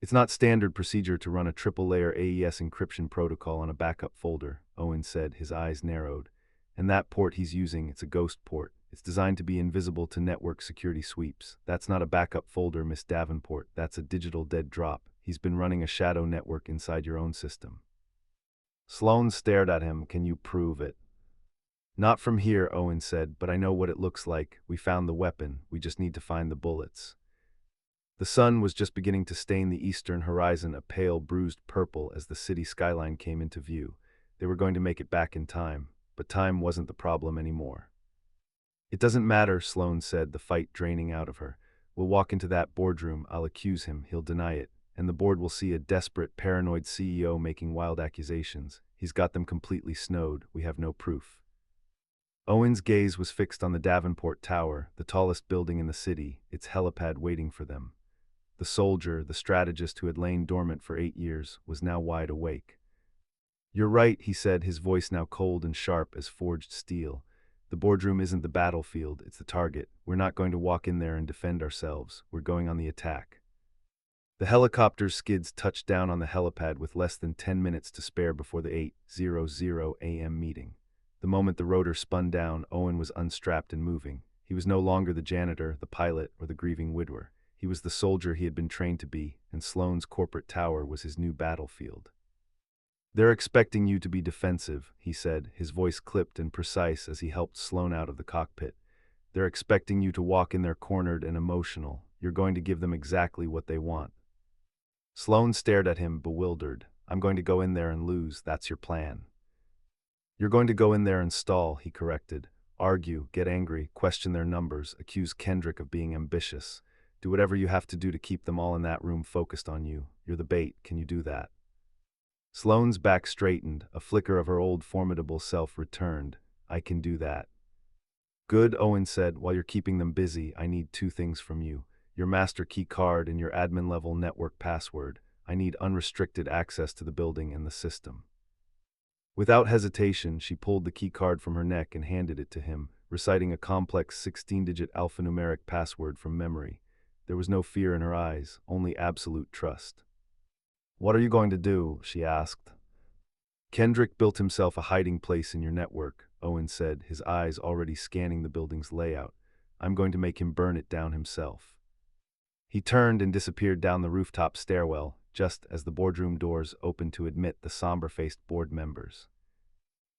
It's not standard procedure to run a triple-layer AES encryption protocol on a backup folder, Owen said, his eyes narrowed. And that port he's using, it's a ghost port. It's designed to be invisible to network security sweeps. That's not a backup folder, Miss Davenport. That's a digital dead drop. He's been running a shadow network inside your own system. Sloane stared at him. Can you prove it? Not from here, Owen said, but I know what it looks like. We found the weapon. We just need to find the bullets. The sun was just beginning to stain the eastern horizon a pale, bruised purple as the city skyline came into view. They were going to make it back in time, but time wasn't the problem anymore. It doesn't matter, Sloane said, the fight draining out of her. We'll walk into that boardroom, I'll accuse him, he'll deny it, and the board will see a desperate, paranoid CEO making wild accusations. He's got them completely snowed, we have no proof. Owen's gaze was fixed on the Davenport Tower, the tallest building in the city, its helipad waiting for them. The soldier, the strategist who had lain dormant for 8 years, was now wide awake. You're right, he said, his voice now cold and sharp as forged steel. The boardroom isn't the battlefield, it's the target. We're not going to walk in there and defend ourselves. We're going on the attack. The helicopter's skids touched down on the helipad with less than 10 minutes to spare before the 8:00 a.m. meeting. The moment the rotor spun down, Owen was unstrapped and moving. He was no longer the janitor, the pilot, or the grieving widower. He was the soldier he had been trained to be, and Sloane's corporate tower was his new battlefield. They're expecting you to be defensive, he said, his voice clipped and precise as he helped Sloane out of the cockpit. They're expecting you to walk in there cornered and emotional. You're going to give them exactly what they want. Sloane stared at him, bewildered. I'm going to go in there and lose, that's your plan. You're going to go in there and stall, he corrected. Argue, get angry, question their numbers, accuse Kendrick of being ambitious. Do whatever you have to do to keep them all in that room focused on you. You're the bait, can you do that? Sloane's back straightened, a flicker of her old formidable self returned. I can do that. Good, Owen said, while you're keeping them busy, I need 2 things from you. Your master key card and your admin-level network password. I need unrestricted access to the building and the system. Without hesitation, she pulled the key card from her neck and handed it to him. reciting a complex 16-digit alphanumeric password from memory. There was no fear in her eyes, only absolute trust. "What are you going to do?" she asked. "Kendrick built himself a hiding place in your network," Owen said, his eyes already scanning the building's layout. "I'm going to make him burn it down himself." He turned and disappeared down the rooftop stairwell, just as the boardroom doors opened to admit the somber-faced board members.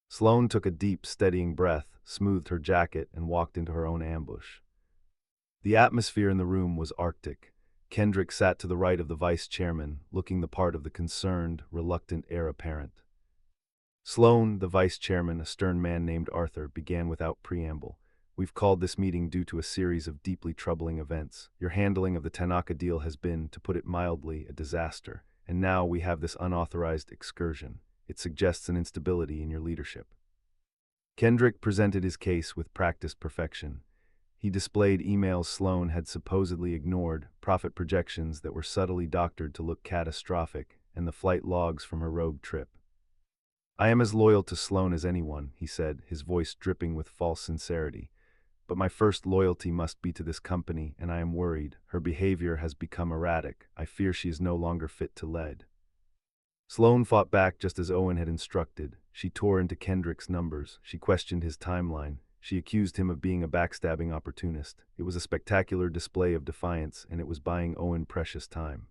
Sloane took a deep, steadying breath, smoothed her jacket, and walked into her own ambush. The atmosphere in the room was arctic. Kendrick sat to the right of the vice chairman, looking the part of the concerned, reluctant heir apparent. Sloane, the vice chairman, a stern man named Arthur, began without preamble. "We've called this meeting due to a series of deeply troubling events. Your handling of the Tanaka deal has been, to put it mildly, a disaster. And now we have this unauthorized excursion. It suggests an instability in your leadership." Kendrick presented his case with practiced perfection. He displayed emails Sloane had supposedly ignored, profit projections that were subtly doctored to look catastrophic, and the flight logs from her rogue trip. "I am as loyal to Sloane as anyone," he said, his voice dripping with false sincerity. "But my first loyalty must be to this company, and I am worried. Her behavior has become erratic. I fear she is no longer fit to lead." Sloane fought back just as Owen had instructed. She tore into Kendrick's numbers. She questioned his timeline. She accused him of being a backstabbing opportunist. It was a spectacular display of defiance, and it was buying Owen precious time.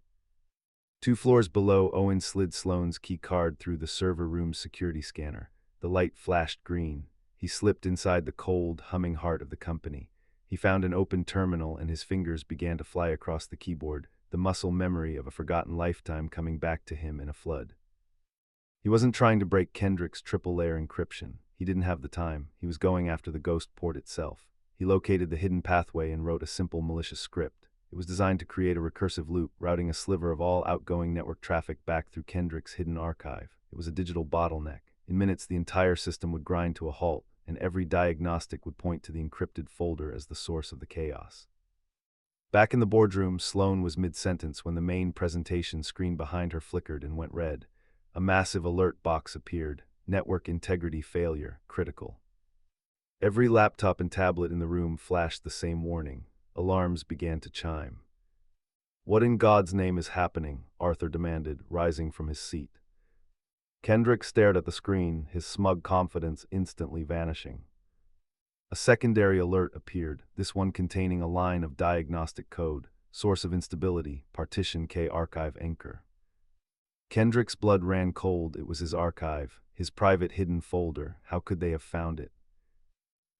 2 floors below, Owen slid Sloane's key card through the server room's security scanner. The light flashed green. He slipped inside the cold, humming heart of the company. He found an open terminal, and his fingers began to fly across the keyboard, the muscle memory of a forgotten lifetime coming back to him in a flood. He wasn't trying to break Kendrick's triple-layer encryption. He didn't have the time. He was going after the ghost port itself. He located the hidden pathway and wrote a simple malicious script. It was designed to create a recursive loop, routing a sliver of all outgoing network traffic back through Kendrick's hidden archive. It was a digital bottleneck. In minutes, the entire system would grind to a halt, and every diagnostic would point to the encrypted folder as the source of the chaos. Back in the boardroom, Sloane was mid-sentence when the main presentation screen behind her flickered and went red. A massive alert box appeared. "Network integrity failure, critical." Every laptop and tablet in the room flashed the same warning. Alarms began to chime. "What in God's name is happening?" Arthur demanded, rising from his seat. Kendrick stared at the screen, his smug confidence instantly vanishing. A secondary alert appeared, this one containing a line of diagnostic code: "Source of instability, partition K archive anchor." Kendrick's blood ran cold. It was his archive, his private hidden folder. How could they have found it?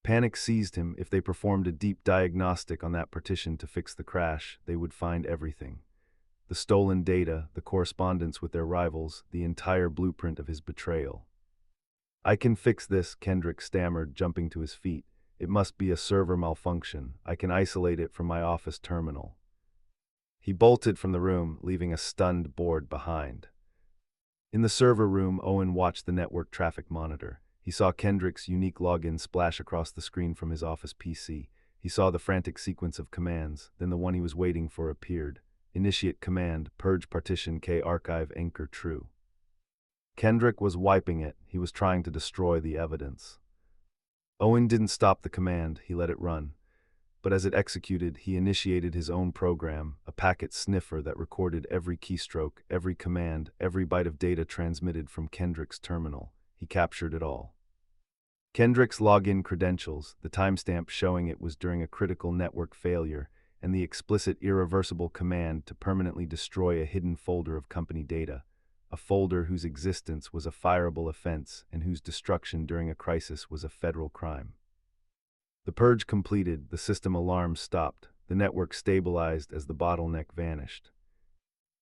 Panic seized him. If they performed a deep diagnostic on that partition to fix the crash, they would find everything. The stolen data, the correspondence with their rivals, the entire blueprint of his betrayal. "I can fix this," Kendrick stammered, jumping to his feet. "It must be a server malfunction. I can isolate it from my office terminal." He bolted from the room, leaving a stunned board behind. In the server room, Owen watched the network traffic monitor. He saw Kendrick's unique login splash across the screen from his office PC. He saw the frantic sequence of commands, then the one he was waiting for appeared. "Initiate command, purge partition K archive anchor true." Kendrick was wiping it. He was trying to destroy the evidence. Owen didn't stop the command, he let it run. But as it executed, he initiated his own program, a packet sniffer that recorded every keystroke, every command, every byte of data transmitted from Kendrick's terminal. He captured it all. Kendrick's login credentials, the timestamp showing it was during a critical network failure, and the explicit irreversible command to permanently destroy a hidden folder of company data, a folder whose existence was a fireable offense and whose destruction during a crisis was a federal crime. The purge completed, the system alarm stopped, the network stabilized as the bottleneck vanished.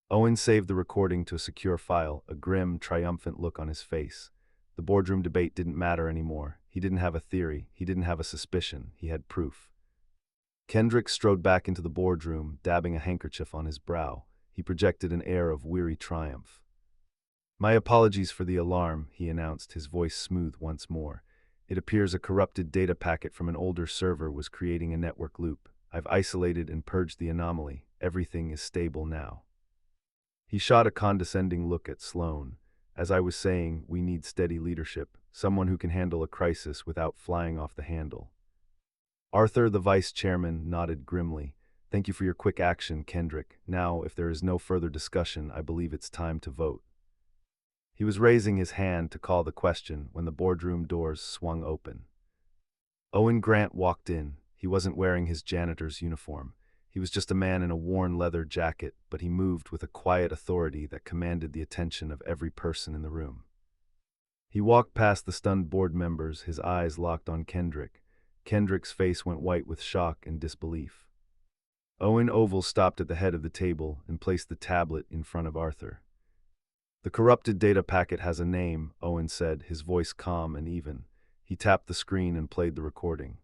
Owen saved the recording to a secure file, a grim, triumphant look on his face. The boardroom debate didn't matter anymore. He didn't have a theory, he didn't have a suspicion, he had proof. Kendrick strode back into the boardroom, dabbing a handkerchief on his brow. He projected an air of weary triumph. "My apologies for the alarm," he announced, his voice smooth once more. "It appears a corrupted data packet from an older server was creating a network loop. I've isolated and purged the anomaly. Everything is stable now." He shot a condescending look at Sloane. "As I was saying, we need steady leadership, someone who can handle a crisis without flying off the handle." Arthur, the vice chairman, nodded grimly. Thank you for your quick action, Kendrick. Now, if there is no further discussion, I believe it's time to vote. He was raising his hand to call the question when the boardroom doors swung open. Owen Grant walked in. He wasn't wearing his janitor's uniform. He was just a man in a worn leather jacket, but he moved with a quiet authority that commanded the attention of every person in the room. He walked past the stunned board members, his eyes locked on Kendrick. Kendrick's face went white with shock and disbelief. Owen Oval stopped at the head of the table and placed the tablet in front of Arthur. The corrupted data packet has a name, Owen said, his voice calm and even. He tapped the screen and played the recording.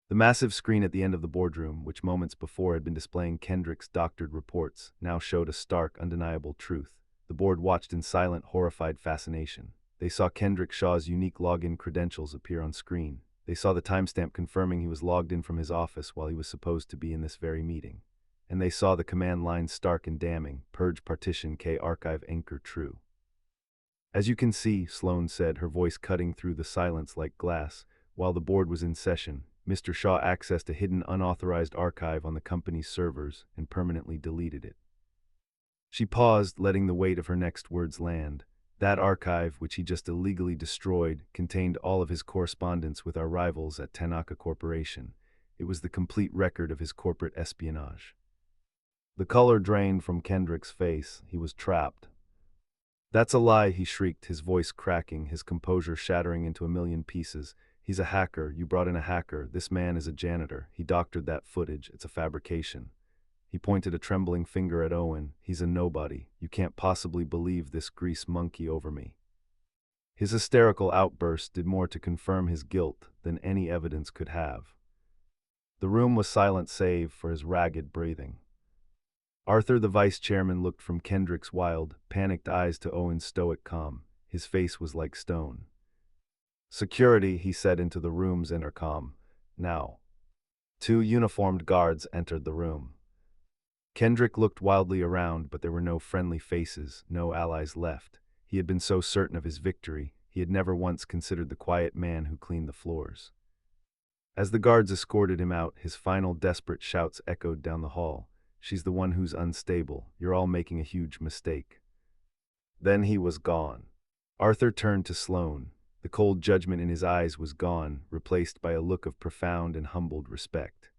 The massive screen at the end of the boardroom, which moments before had been displaying Kendrick's doctored reports, now showed a stark, undeniable truth. The board watched in silent, horrified fascination. They saw Kendrick Shaw's unique login credentials appear on screen. They saw the timestamp confirming he was logged in from his office while he was supposed to be in this very meeting. And they saw the command line stark and damning, purge partition K archive anchor true. As you can see, Sloan said, her voice cutting through the silence like glass, while the board was in session, Mr. Shaw accessed a hidden unauthorized archive on the company's servers and permanently deleted it. She paused, letting the weight of her next words land. That archive, which he just illegally destroyed, contained all of his correspondence with our rivals at Tanaka Corporation. It was the complete record of his corporate espionage. The color drained from Kendrick's face. He was trapped. That's a lie, he shrieked, his voice cracking, his composure shattering into a million pieces. He's a hacker. You brought in a hacker. This man is a janitor. He doctored that footage. It's a fabrication. He pointed a trembling finger at Owen. He's a nobody. You can't possibly believe this grease monkey over me. His hysterical outburst did more to confirm his guilt than any evidence could have. The room was silent save for his ragged breathing. Arthur, the vice chairman, looked from Kendrick's wild, panicked eyes to Owen's stoic calm. His face was like stone. Security, he said into the room's intercom. Now. 2 uniformed guards entered the room. Kendrick looked wildly around, but there were no friendly faces, no allies left. He had been so certain of his victory, he had never once considered the quiet man who cleaned the floors. As the guards escorted him out, his final desperate shouts echoed down the hall. She's the one who's unstable. You're all making a huge mistake. Then he was gone. Arthur turned to Sloan. The cold judgment in his eyes was gone, replaced by a look of profound and humbled respect.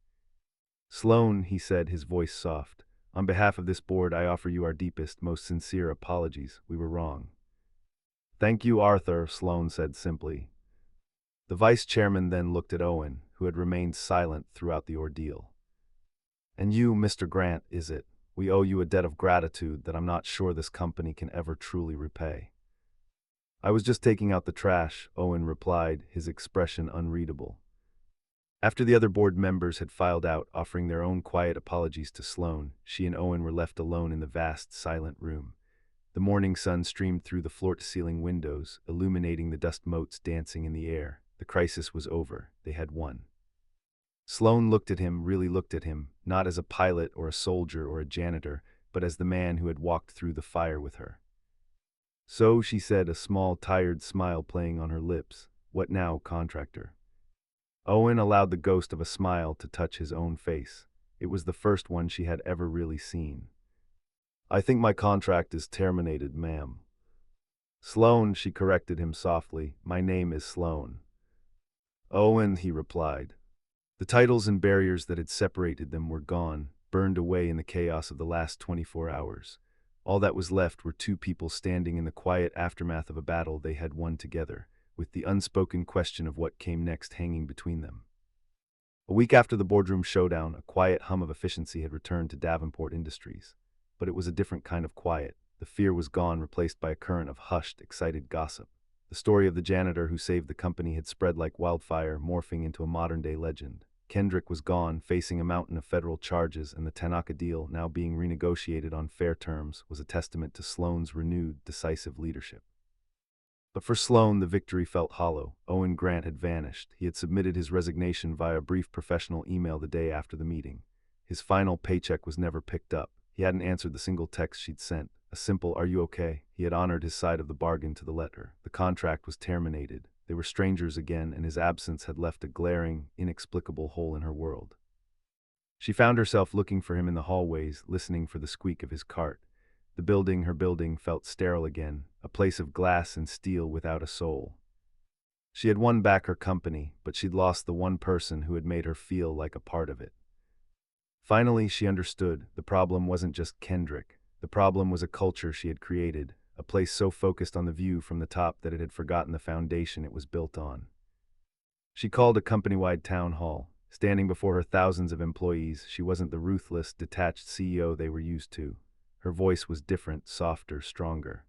Sloan, he said, his voice soft, on behalf of this board, I offer you our deepest, most sincere apologies. We were wrong. Thank you, Arthur, Sloan said simply. The vice chairman then looked at Owen, who had remained silent throughout the ordeal. And you, Mr. Grant, is it? We owe you a debt of gratitude that I'm not sure this company can ever truly repay. I was just taking out the trash, Owen replied, his expression unreadable. After the other board members had filed out, offering their own quiet apologies to Sloan, she and Owen were left alone in the vast, silent room. The morning sun streamed through the floor-to-ceiling windows, illuminating the dust motes dancing in the air. The crisis was over. They had won. Sloan looked at him, really looked at him, not as a pilot or a soldier or a janitor, but as the man who had walked through the fire with her. So, she said, a small, tired smile playing on her lips. What now, contractor? Owen allowed the ghost of a smile to touch his own face. It was the first one she had ever really seen. I think my contract is terminated, ma'am. Sloan, she corrected him softly. My name is Sloan. Owen, he replied. The titles and barriers that had separated them were gone, burned away in the chaos of the last 24 hours. All that was left were 2 people standing in the quiet aftermath of a battle they had won together, with the unspoken question of what came next hanging between them. A week after the boardroom showdown, a quiet hum of efficiency had returned to Davenport Industries. But it was a different kind of quiet. The fear was gone, replaced by a current of hushed, excited gossip. The story of the janitor who saved the company had spread like wildfire, morphing into a modern-day legend. Kendrick was gone, facing a mountain of federal charges, and the Tanaka deal, now being renegotiated on fair terms, was a testament to Sloan's renewed, decisive leadership. But for Sloan, the victory felt hollow. Owen Grant had vanished. He had submitted his resignation via a brief professional email the day after the meeting. His final paycheck was never picked up. He hadn't answered the single text she'd sent. A simple, "Are you okay?" He had honored his side of the bargain to the letter. The contract was terminated. They were strangers again, and his absence had left a glaring, inexplicable hole in her world. She found herself looking for him in the hallways, listening for the squeak of his cart. Her building, felt sterile again, a place of glass and steel without a soul. She had won back her company, but she'd lost the one person who had made her feel like a part of it. Finally, she understood. The problem wasn't just Kendrick. The problem was a culture she had created, a place so focused on the view from the top that it had forgotten the foundation it was built on. She called a company-wide town hall. Standing before her thousands of employees, she wasn't the ruthless, detached CEO they were used to. Her voice was different, softer, stronger.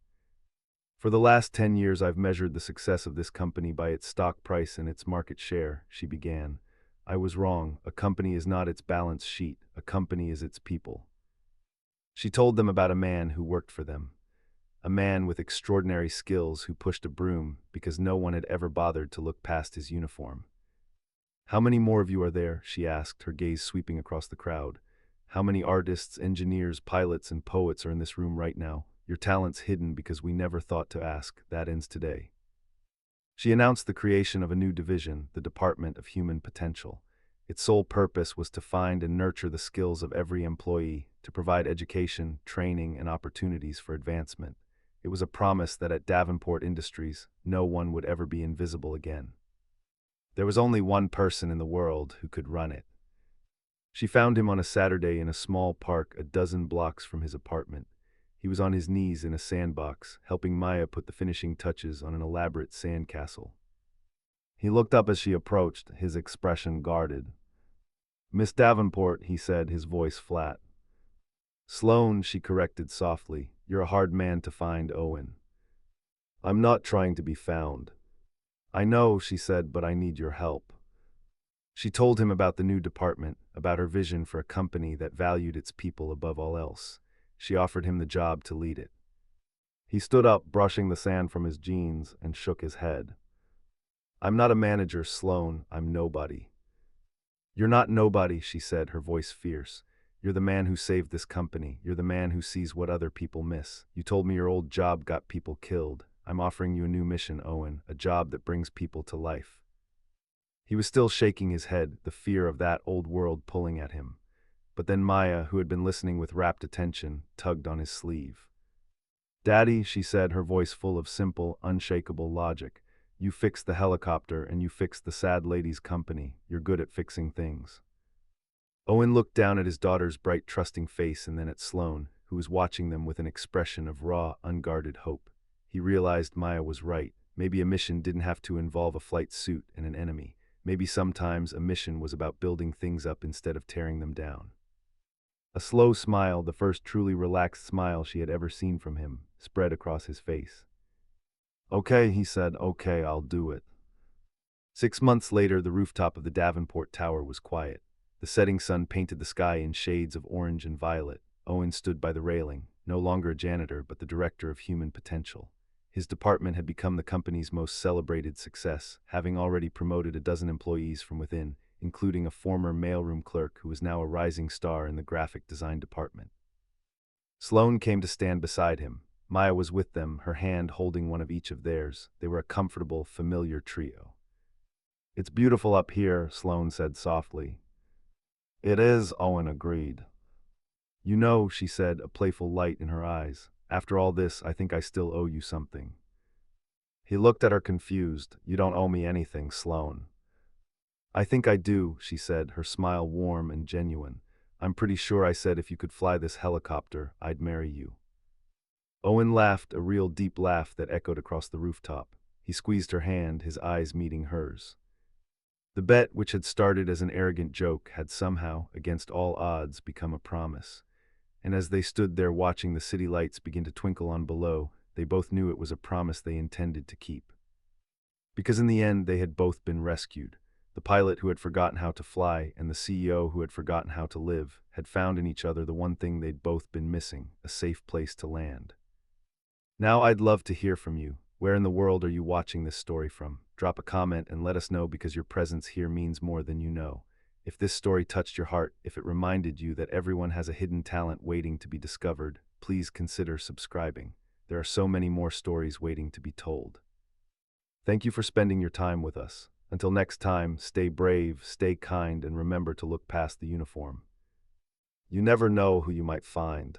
For the last 10 years, I've measured the success of this company by its stock price and its market share, she began. I was wrong. A company is not its balance sheet. A company is its people. She told them about a man who worked for them. A man with extraordinary skills who pushed a broom because no one had ever bothered to look past his uniform. How many more of you are there? She asked, her gaze sweeping across the crowd. How many artists, engineers, pilots, and poets are in this room right now? Your talent's hidden because we never thought to ask. That ends today. She announced the creation of a new division, the Department of Human Potential. Its sole purpose was to find and nurture the skills of every employee, to provide education, training, and opportunities for advancement. It was a promise that at Davenport Industries, no one would ever be invisible again. There was only one person in the world who could run it. She found him on a Saturday in a small park a dozen blocks from his apartment. He was on his knees in a sandbox, helping Maya put the finishing touches on an elaborate sandcastle. He looked up as she approached, his expression guarded. "Miss Davenport," he said, his voice flat. "Sloan," she corrected softly. "You're a hard man to find, Owen." "I'm not trying to be found." "I know," she said, "but I need your help." She told him about the new department, about her vision for a company that valued its people above all else. She offered him the job to lead it. He stood up, brushing the sand from his jeans, and shook his head. "I'm not a manager, Sloan. I'm nobody." "You're not nobody," she said, her voice fierce. "You're the man who saved this company. You're the man who sees what other people miss. You told me your old job got people killed. I'm offering you a new mission, Owen, a job that brings people to life." He was still shaking his head, the fear of that old world pulling at him. But then Maya, who had been listening with rapt attention, tugged on his sleeve. "Daddy," she said, her voice full of simple, unshakable logic, "you fixed the helicopter and you fixed the sad lady's company. You're good at fixing things." Owen looked down at his daughter's bright, trusting face and then at Sloan, who was watching them with an expression of raw, unguarded hope. He realized Maya was right. Maybe a mission didn't have to involve a flight suit and an enemy. Maybe sometimes a mission was about building things up instead of tearing them down. A slow smile, the first truly relaxed smile she had ever seen from him, spread across his face. "Okay," he said, "okay, I'll do it." 6 months later, the rooftop of the Davenport Tower was quiet. The setting sun painted the sky in shades of orange and violet. Owen stood by the railing, no longer a janitor, but the director of human potential. His department had become the company's most celebrated success, having already promoted a dozen employees from within, including a former mailroom clerk who was now a rising star in the graphic design department. Sloan came to stand beside him. Maya was with them, her hand holding one of each of theirs. They were a comfortable, familiar trio. "It's beautiful up here," Sloan said softly. "It is," Owen agreed. "You know," she said, a playful light in her eyes, "after all this, I think I still owe you something." He looked at her confused. "You don't owe me anything, Sloan." "I think I do," she said, her smile warm and genuine. "I'm pretty sure I said if you could fly this helicopter, I'd marry you." Owen laughed, a real deep laugh that echoed across the rooftop. He squeezed her hand, his eyes meeting hers. The bet, which had started as an arrogant joke, had somehow, against all odds, become a promise. And as they stood there watching the city lights begin to twinkle on below, they both knew it was a promise they intended to keep. Because in the end, they had both been rescued. The pilot who had forgotten how to fly and the CEO who had forgotten how to live had found in each other the one thing they'd both been missing, a safe place to land. Now I'd love to hear from you. Where in the world are you watching this story from? Drop a comment and let us know, because your presence here means more than you know. If this story touched your heart, if it reminded you that everyone has a hidden talent waiting to be discovered, please consider subscribing. There are so many more stories waiting to be told. Thank you for spending your time with us. Until next time, stay brave, stay kind, and remember to look past the uniform. You never know who you might find.